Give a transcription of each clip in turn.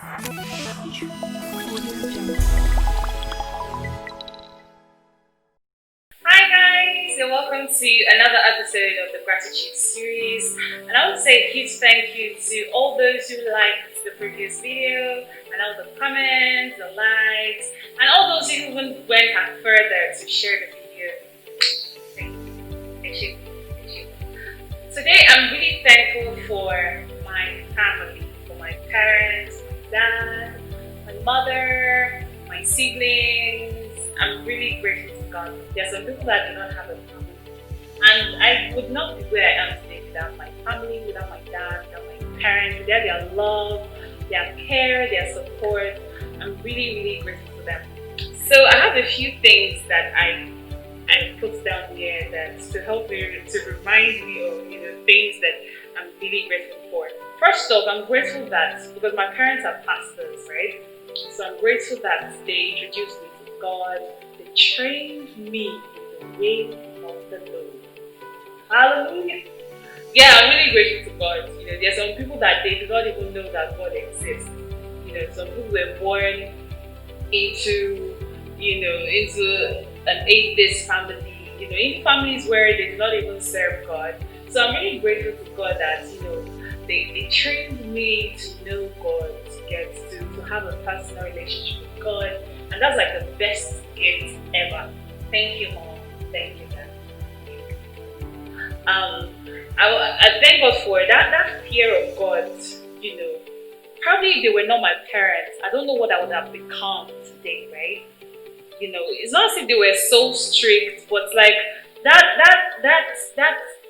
Hi guys, and welcome to another episode of the Gratitude series. And I would say a huge thank you to all those who liked the previous video, and all the comments, the likes, and all those who even went further to share the video. Thank you. Thank you. Thank you. Today I'm really thankful for my family, for my parents, my dad, my mother, my siblings. I'm really grateful to God. There are some people that do not have a family. And I would not be where I am today without my family, without my dad, without my parents, without their love, their care, their support. I'm really, really grateful for them. So I have a few things that I put down here that to help me to remind me of things that I'm really grateful for. First off, I'm grateful that because my parents are pastors, right? So I'm grateful that they introduced me to God. They trained me in the way of the Lord. Hallelujah. Yeah, I'm really grateful to God. There are some people that they do not even know that God exists. Some people were born into an atheist family, in families where they do not even serve God. So I'm really grateful to God that, they trained me to know God, to get to have a personal relationship with God. And that's like the best gift ever. Thank you, Mom. Thank you, Dad. I thank God for that fear of God, Probably if they were not my parents, I don't know what I would have become today, right? It's not as if they were so strict, but like that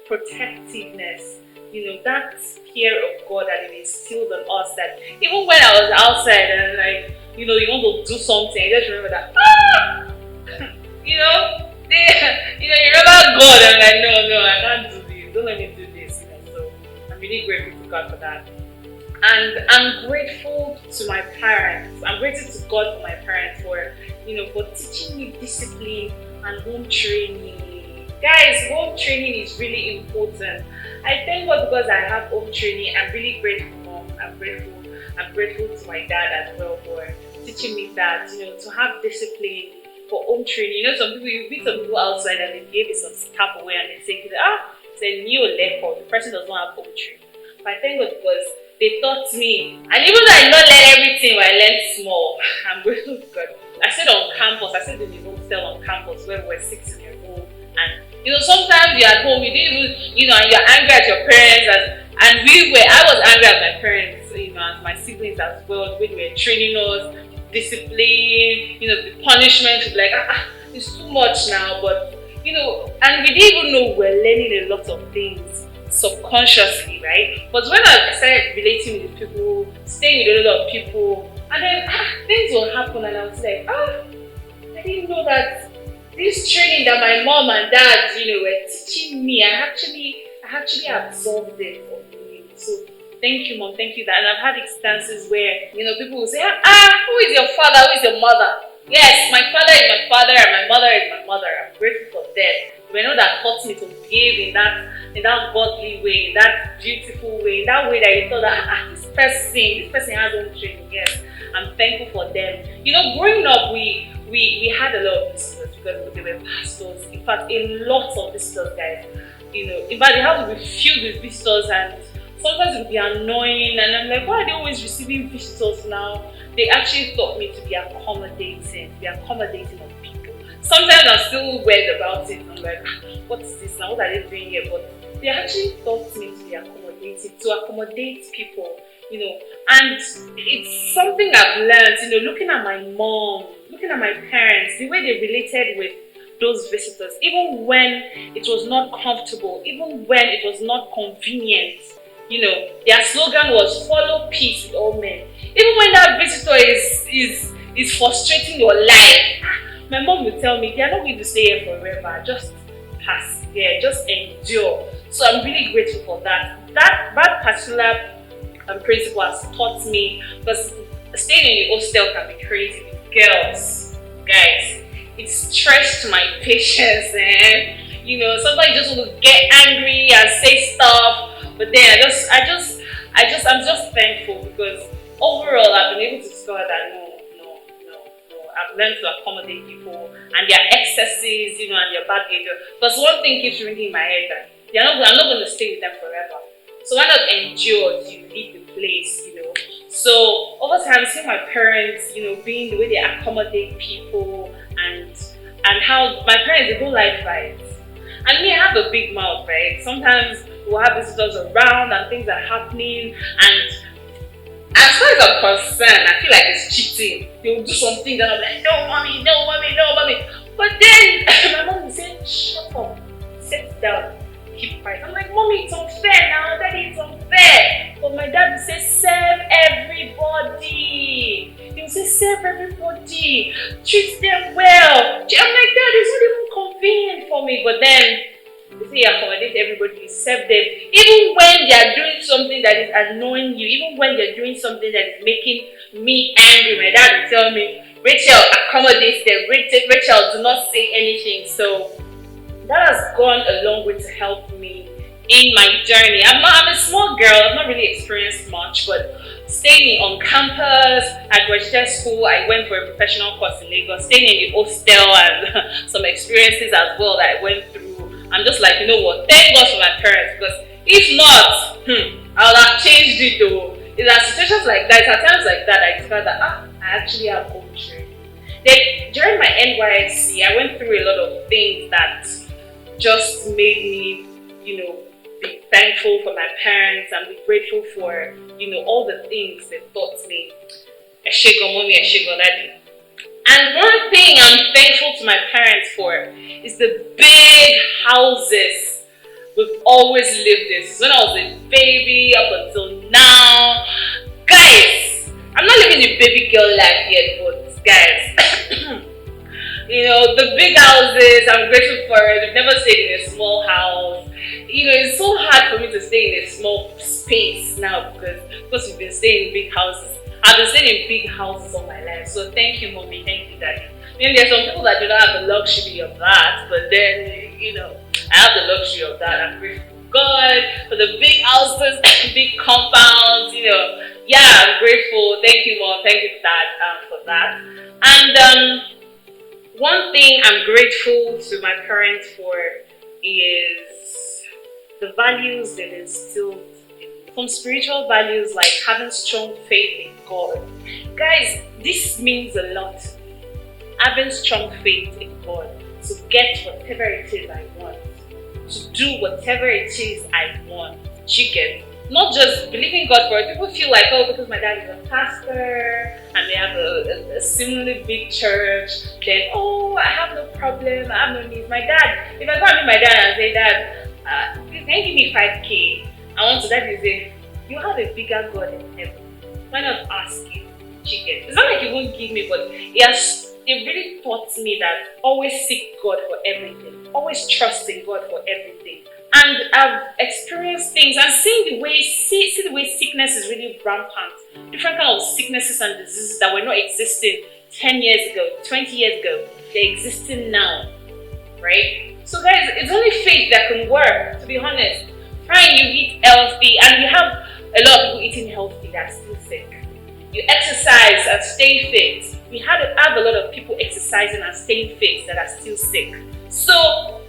protectiveness, that fear of God that it instilled in us, that even when I was outside and you want to do something, you just remember that you remember God and no, I can't do this, don't let me do this, So I'm really grateful to God for that. And I'm grateful to my parents. I'm grateful to God for my parents for teaching me discipline and home training. Guys, home training is really important. I thank God because I have home training. I'm really grateful, Mom. I'm grateful to my dad as well for teaching me that, to have discipline for home training. Some people, you meet some people outside and they give you some stuff away and they say, it's a new level. The person does not have home training. But I thank God because they taught me, and even though I did not learn everything, but I learned small. I'm grateful to God. I stayed on campus. I stayed in the hostel on campus where we were 16 years old. And sometimes you're at home, you didn't even, and you're angry at your parents, and I was angry at my parents, and my siblings as well, when they were training us, discipline, the punishment would be like, it's too much now, but and we didn't even know we're learning a lot of things subconsciously, right? But when I started relating with people, staying with a lot of people, and then things will happen, and I was like, I didn't know that this training that my mom and dad, were teaching me, I actually absorbed it for me. So thank you, Mom. Thank you, Dad. And I've had instances where people will say, who is your father? Who is your mother? Yes, my father is my father, and my mother is my mother. I'm grateful for them. We know that taught me to behave in that godly way, in that beautiful way, in that way that you thought that this person has own training. Yes, I'm thankful for them. Growing up, we had a lot of visitors because they were pastors. In fact, a lot of visitors, guys. In fact, the house would be filled with visitors, and sometimes it would be annoying. And I'm like, why are they always receiving visitors now? They actually taught me to be accommodating of people. Sometimes I'm still weird about it. I'm like, what is this now? What are they doing here? But they actually taught me to be accommodating, to accommodate people, And it's something I've learned, looking at my mom, looking at my parents, the way they related with those visitors, even when it was not comfortable, even when it was not convenient. Their slogan was "Follow peace with all men." Even when that visitor is frustrating your life, my mom would tell me, "They are not going to stay here forever. Just pass. Yeah, just endure." So I'm really grateful for that. That particular principle has taught me, because staying in the hostel can be crazy with girls, guys. It stretched my patience, and sometimes you just want to get angry and say stuff. But then I'm just thankful because overall, I've been able to discover that no. I've learned to accommodate people and their excesses, and their bad behavior. Because one thing keeps ringing in my head that I'm not going to stay with them forever. So why not endure till you leave the place. So over time, seeing my parents, being the way they accommodate people and how my parents, they don't like fights. And me, I have a big mouth, right? Sometimes we'll have visitors around and things are happening, and as far as I'm concerned, I feel like it's cheating. They will do something that I'm like, no mommy, no mommy, no mommy. But then my mom will say, shut up, sit down, keep quiet. I'm like, mommy, it's unfair now, daddy, it's unfair. But my dad will say, serve everybody. He will say, serve everybody, treat them well. I'm like, dad, it's not even convenient for me. But then you say you accommodate everybody, you serve them. Even when they are doing something that is annoying you, even when they're doing something that is making me angry, my dad will tell me, Rachel, accommodate them. Rachel, do not say anything. So that has gone a long way to help me in my journey. I'm a small girl, I've not really experienced much, but staying on campus, at graduate school, I went for a professional course in Lagos, staying in the hostel and some experiences as well that I went through. I'm just like, you know what, thank God for my parents, because if not, I would have changed it though. It's at situations like that, at times like that, I discovered that I actually have home training. Then during my NYSC, I went through a lot of things that just made me, be thankful for my parents and be grateful for, all the things they taught me. Eshego mommy, eshego daddy. And one thing I'm thankful to my parents for is the big houses we've always lived in. Since when I was a baby up until now. Guys, I'm not living the baby girl life yet, but guys, the big houses, I'm grateful for it. I've never stayed in a small house. It's so hard for me to stay in a small space now because we've been staying in big houses. I've been staying in big houses all my life. So thank you, mommy. Thank you, daddy. There's some people that do not have the luxury of that, but then, I have the luxury of that. I'm grateful to God for the big houses, big compounds, Yeah, I'm grateful. Thank you, mom. Thank you, dad, for that. And one thing I'm grateful to my parents for is the values they've instilled. Some spiritual values like having strong faith in God. Guys, this means a lot. Having strong faith in God to get whatever it is I want, to do whatever it is I want. You get? Not just believing God for it. People feel like, because my dad is a pastor and they have a similarly big church, then, I have no problem, I have no needs. My dad, if I go and meet my dad and say, Dad, please, can you give me 5K? I want to, that is it. You have a bigger God in heaven. Why not ask him? Chicken. It's not like he won't give me, but it really taught me that always seek God for everything. Always trust in God for everything. And I've experienced things and seen the way sickness is really rampant. Different kinds of sicknesses and diseases that were not existing 10 years ago, 20 years ago. They're existing now. Right? So guys, it's only faith that can work, to be honest. Fine, you eat healthy, and you have a lot of people eating healthy that are still sick. You exercise and stay fit. We have a lot of people exercising and staying fit that are still sick. So,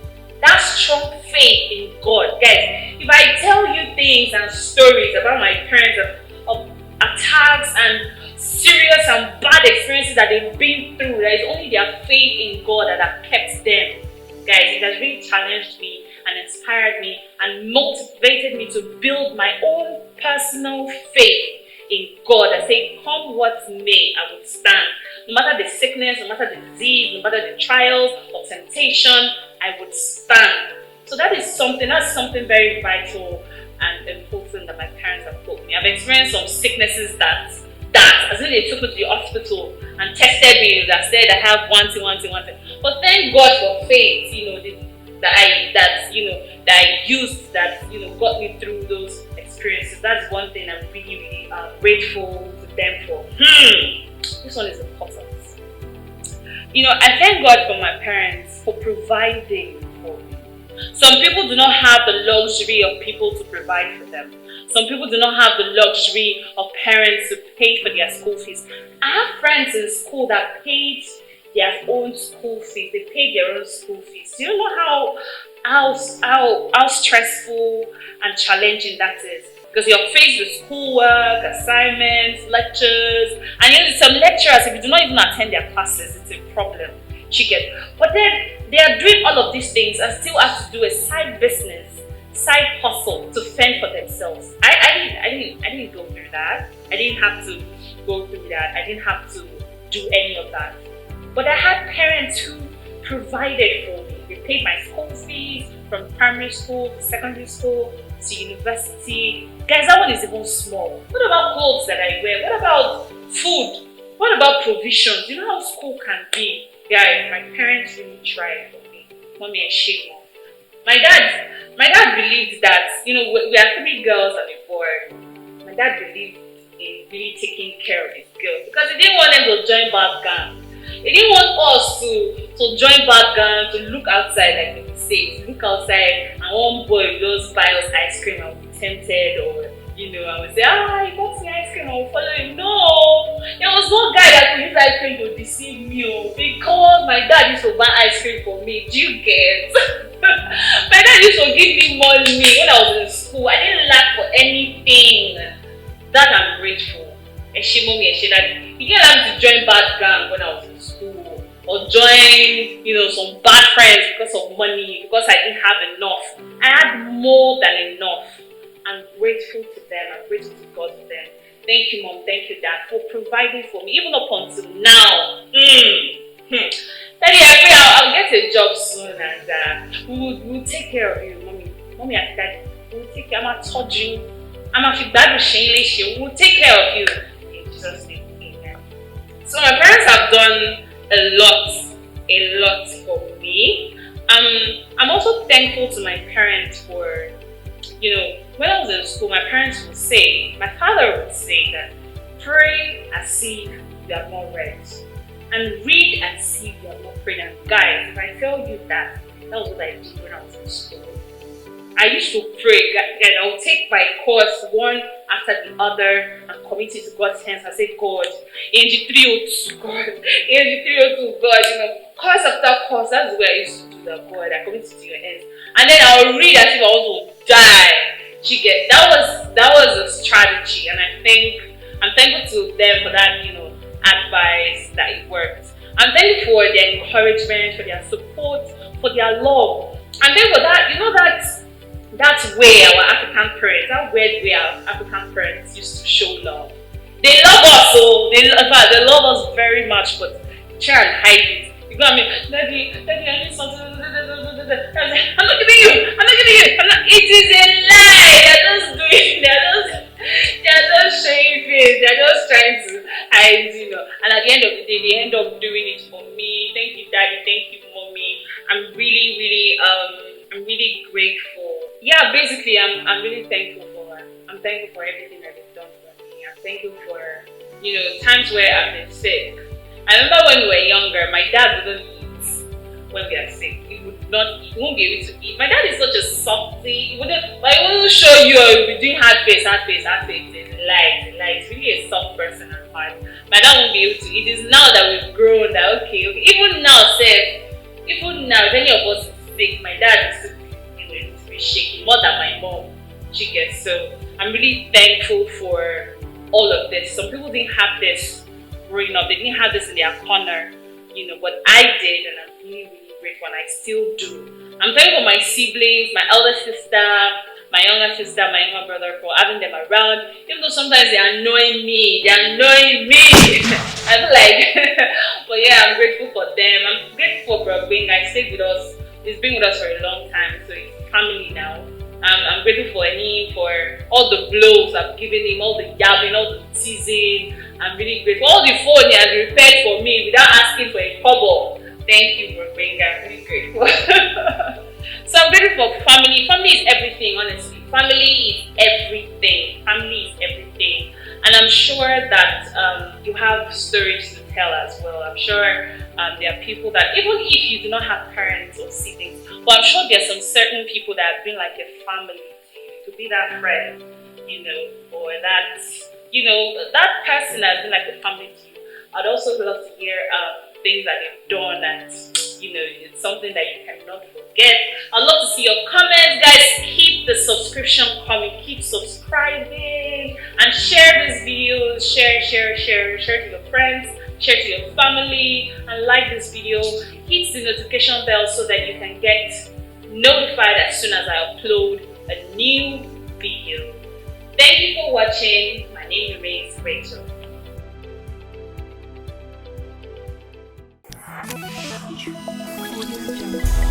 that strong faith in God. Guys, if I tell you things and stories about my parents of attacks and serious and bad experiences that they've been through, that is only their faith in God that have kept them. Guys, it has really challenged me and inspired me and motivated me to build my own personal faith in God. I say, come what may, I will stand. No matter the sickness, no matter the disease, no matter the trials or temptation, I would stand. So that's something very vital and important that my parents have taught me. I've experienced some sicknesses that as if they took me to the hospital and tested me, that said I have one thing. But thank God for faith, that I used, that got me through those experiences. That's one thing I'm really, really grateful to them for. This one is important. I thank God for my parents for providing for me. Some people do not have the luxury of people to provide for them. Some people do not have the luxury of parents to pay for their school fees. I have friends in school that paid their own school fees. They paid their own school fees. Do you know how stressful and challenging that is? Because you're faced with schoolwork, assignments, lectures, and some lecturers, if you do not even attend their classes, it's a problem. But then they are doing all of these things and still have to do a side business, side hustle to fend for themselves. I didn't go through that. I didn't have to go through that. I didn't have to do any of that. But I had parents who provided for me. They paid my school fees from primary school to secondary school to university. Guys, that one is even small. What about clothes that I wear? What about food? What about provisions? You know how school can be? Guys, my parents really tried for me. Mommy and Shima. My dad believed that, we are 3 girls and a boy. My dad believed in really taking care of his girls because he didn't want them to join bad gang. He didn't want us to join bad gang, to look outside, like we say, to look outside and one boy will just buy us ice cream and we'll be tempted, or I would say, he got me ice cream, I will follow him. No, there was no guy that could use ice cream to deceive me, because my dad used to buy ice cream for me. Do you get? My dad used to give me money when I was in school. I didn't lack for anything. That I'm grateful. And she, mommy, and she, daddy. He didn't allow me to join bad gang when I was in school, or join, some bad friends because of money, because I didn't have enough. I had more than enough. I'm grateful to them. I'm grateful to God for them. Thank you, Mom. Thank you, Dad, for providing for me, even up until now. Daddy, I pray I'll get a job soon, and we'll take care of you, Mommy and Daddy. We'll take care. I'm told you. I'm a bad machine. We'll take care of you. In Jesus' name, amen. So my parents have done a lot for me. I'm also thankful to my parents for, when I was in school, my parents would say, my father would say that pray and see if you are not read, and read and see if you are not prayed. And guys, if I tell you that was what I did when I was in school. I used to pray, and I would take my course one after the other and commit it to God's hands and say, God, ANG 302, God, ANG 302, God, course after course, that's the way I used to do that, God, I commit it to your hands. And then I would read as if I was to die. That was a strategy, and I'm thankful to them for that, advice that it worked. I'm thankful for their encouragement, for their support, for their love. And then for that, that's way our African parents, that weird way our African parents used to show love. They love us, they love us very much, but try and hide it. You know what I mean? Daddy, I need something. I'm not giving you. It is a lie. They're just showing face. They're just trying to hide, And at the end of the day, they end up doing it for me. Thank you, Daddy. Thank you, Mommy. I'm really grateful. Yeah, basically, I'm really thankful for her. I'm thankful for everything that they've done for me. I'm thankful for, times where I've been sick. I remember when we were younger, my dad wouldn't eat when we are sick. He won't be able to eat. My dad is such a softy. He won't show you, he'll be doing hard face. It's a lie. He's really a soft person at heart. My dad won't be able to eat. It's now that we've grown that, okay. Even now, if any of us is sick, my dad is to be shaking more than my mom. So I'm really thankful for all of this. Some people didn't have this growing up. They didn't have this in their corner, but I did, and I'm really, really grateful, and I still do. I'm thankful for my siblings, my elder sister, my younger sister, my younger brother, for having them around. Even though sometimes they're annoying me. I feel like, but yeah, I'm grateful for them. I'm grateful for Bro Benga. He stayed with us. He's been with us for a long time, so he's family now. I'm grateful for him, for all the blows I've given him, all the yabbing, all the teasing. I'm really grateful. All the phone he has repaired for me without asking for a kobo. Thank you, Bro Benga. I'm really grateful. So I'm grateful for family. Family is everything, honestly. Family is everything. And I'm sure that you have stories to tell as well. I'm sure there are people that, even if you do not have parents or siblings, but I'm sure there are some certain people that have been like a family to you. It could be that friend, or that, that person has been like a family to you. I'd also love to hear things that they've done that, it's something that you cannot forget. I'd love to see your comments, guys. Keep the subscription coming. Keep subscribing and share this video. Share to your friends, share to your family, and like this video. Hit the notification bell so that you can get notified as soon as I upload a new video. Thank you for watching. My name remains Rachel. Audio Jungle.